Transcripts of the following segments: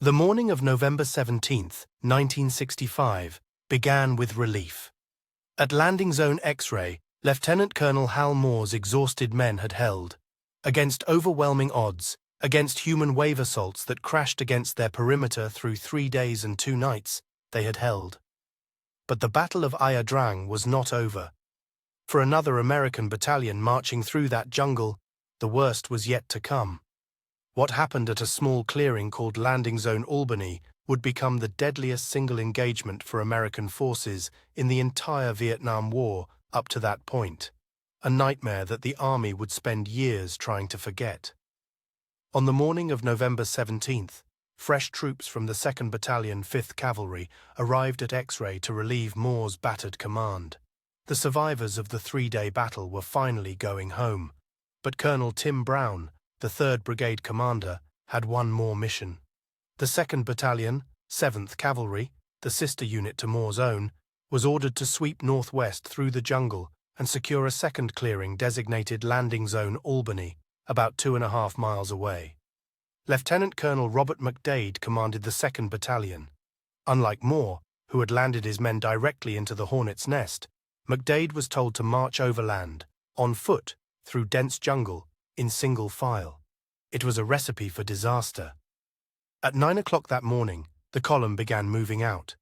The morning of November 17th, 1965, began with relief. At Landing Zone X-Ray, Lieutenant Colonel Hal Moore's exhausted men had held, against overwhelming odds, against human wave assaults that crashed against their perimeter through 3 days and 2 nights, they had held. But the Battle of Ia Drang was not over. For another American battalion marching through that jungle, the worst was yet to come. What happened at a small clearing called Landing Zone Albany would become the deadliest single engagement for American forces in the entire Vietnam War up to that point, a nightmare that the Army would spend years trying to forget. On the morning of November 17th, fresh troops from the 2nd Battalion, 5th Cavalry arrived at X-Ray to relieve Moore's battered command. The survivors of the 3-day battle were finally going home, but Colonel Tim Brown, the 3rd Brigade commander, had one more mission. The 2nd Battalion, 7th Cavalry, the sister unit to Moore's own, was ordered to sweep northwest through the jungle and secure a second clearing designated Landing Zone Albany, about 2.5 miles away. Lieutenant Colonel Robert McDade commanded the 2nd Battalion. Unlike Moore, who had landed his men directly into the hornet's nest, McDade was told to march overland, on foot, through dense jungle, in single file. It was a recipe for disaster. At 9 o'clock that morning, the column began moving out.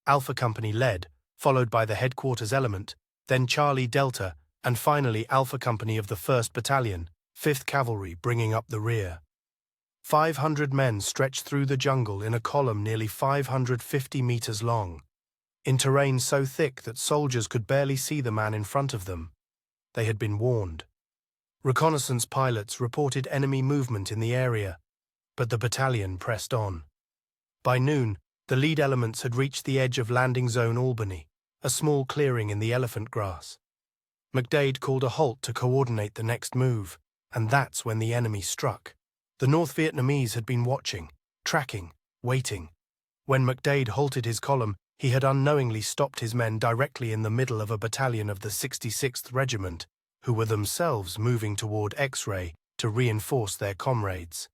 Alpha Company led, followed by the headquarters element, then Charlie Delta, and finally Alpha Company of the 1st Battalion, 5th Cavalry bringing up the rear. 500 men stretched through the jungle in a column nearly 550 meters long, in terrain so thick that soldiers could barely see the man in front of them. They had been warned. Reconnaissance pilots reported enemy movement in the area, but the battalion pressed on. By noon, the lead elements had reached the edge of Landing Zone Albany, a small clearing in the elephant grass. McDade called a halt to coordinate the next move, and that's when the enemy struck. The North Vietnamese had been watching, tracking, waiting. When McDade halted his column, he had unknowingly stopped his men directly in the middle of a battalion of the 66th Regiment, who were themselves moving toward X-Ray to reinforce their comrades.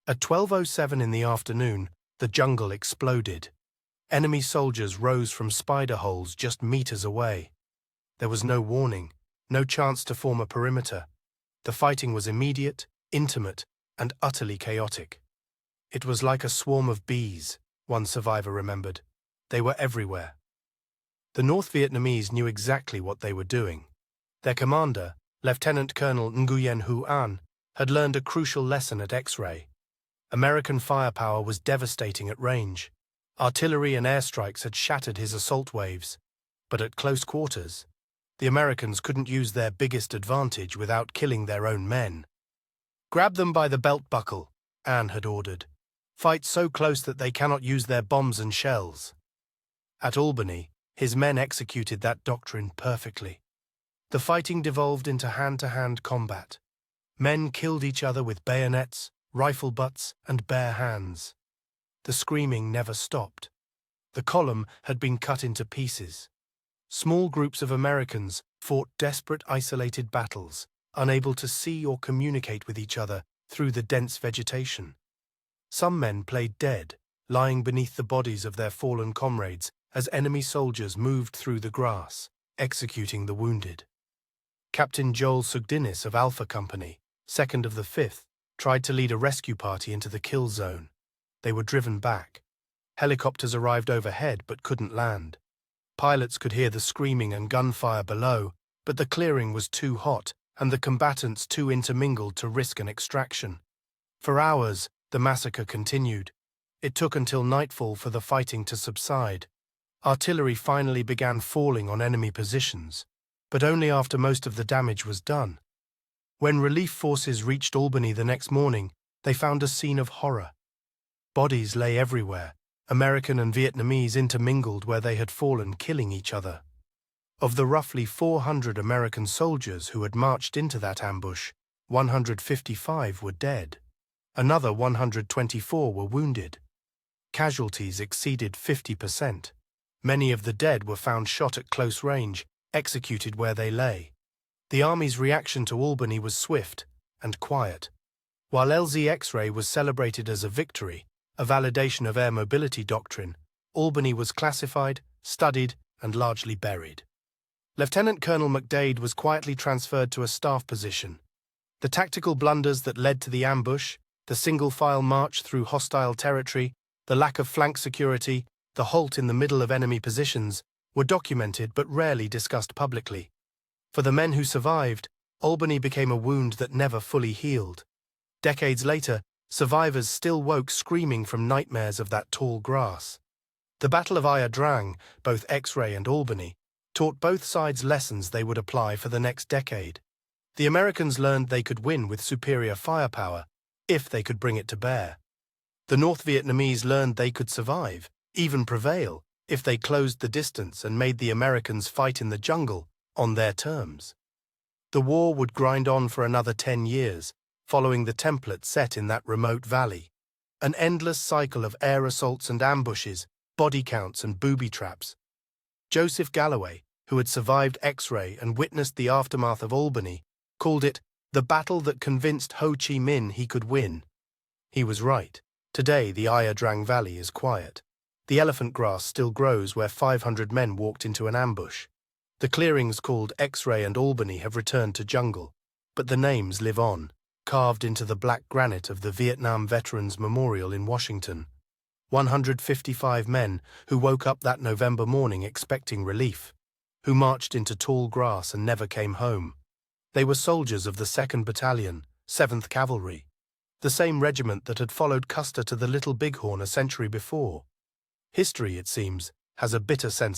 At 12:07 in the afternoon, the jungle exploded. Enemy soldiers rose from spider holes just meters away. There was no warning, no chance to form a perimeter. The fighting was immediate, intimate, and utterly chaotic. It was like a swarm of bees, one survivor remembered. They were everywhere. The North Vietnamese knew exactly what they were doing. Their commander, Lieutenant Colonel Nguyen Hu An, had learned a crucial lesson at X-Ray. American firepower was devastating at range. Artillery and airstrikes had shattered his assault waves. But at close quarters, the Americans couldn't use their biggest advantage without killing their own men. "Grab them by the belt buckle," An had ordered. "Fight so close that they cannot use their bombs and shells." At Albany, his men executed that doctrine perfectly. The fighting devolved into hand-to-hand combat. Men killed each other with bayonets, rifle butts, and bare hands. The screaming never stopped. The column had been cut into pieces. Small groups of Americans fought desperate isolated battles, unable to see or communicate with each other through the dense vegetation. Some men played dead, lying beneath the bodies of their fallen comrades as enemy soldiers moved through the grass, executing the wounded. Captain Joel Sugdinis of Alpha Company, 2nd of the 5th, tried to lead a rescue party into the kill zone. They were driven back. Helicopters arrived overhead but couldn't land. Pilots could hear the screaming and gunfire below, but the clearing was too hot and the combatants too intermingled to risk an extraction. For hours, the massacre continued. It took until nightfall for the fighting to subside. Artillery finally began falling on enemy positions, but only after most of the damage was done. When relief forces reached Albany the next morning, they found a scene of horror. Bodies lay everywhere, American and Vietnamese intermingled where they had fallen, killing each other. Of the roughly 400 American soldiers who had marched into that ambush, 155 were dead. Another 124 were wounded. Casualties exceeded 50%. Many of the dead were found shot at close range, executed where they lay. The Army's reaction to Albany was swift and quiet. While LZ X-Ray was celebrated as a victory, a validation of air mobility doctrine, Albany was classified, studied, and largely buried. Lieutenant Colonel McDade was quietly transferred to a staff position. The tactical blunders that led to the ambush, the single-file march through hostile territory, the lack of flank security, the halt in the middle of enemy positions, were documented but rarely discussed publicly. For the men who survived, Albany became a wound that never fully healed. Decades later, survivors still woke screaming from nightmares of that tall grass. The Battle of Ia Drang, both X-Ray and Albany, taught both sides lessons they would apply for the next decade. The Americans learned they could win with superior firepower, if they could bring it to bear. The North Vietnamese learned they could survive, even prevail, if they closed the distance and made the Americans fight in the jungle on their terms. The war would grind on for another 10 years, following the template set in that remote valley. An endless cycle of air assaults and ambushes, body counts and booby traps. Joseph Galloway, who had survived X-Ray and witnessed the aftermath of Albany, called it the battle that convinced Ho Chi Minh he could win. He was right. Today, the Ia Drang Valley is quiet. The elephant grass still grows where 500 men walked into an ambush. The clearings called X-Ray and Albany have returned to jungle, but the names live on, carved into the black granite of the Vietnam Veterans Memorial in Washington. 155 men who woke up that November morning expecting relief, who marched into tall grass and never came home. They were soldiers of the 2nd Battalion, 7th Cavalry, the same regiment that had followed Custer to the Little Bighorn a century before. History, it seems, has a bitter sense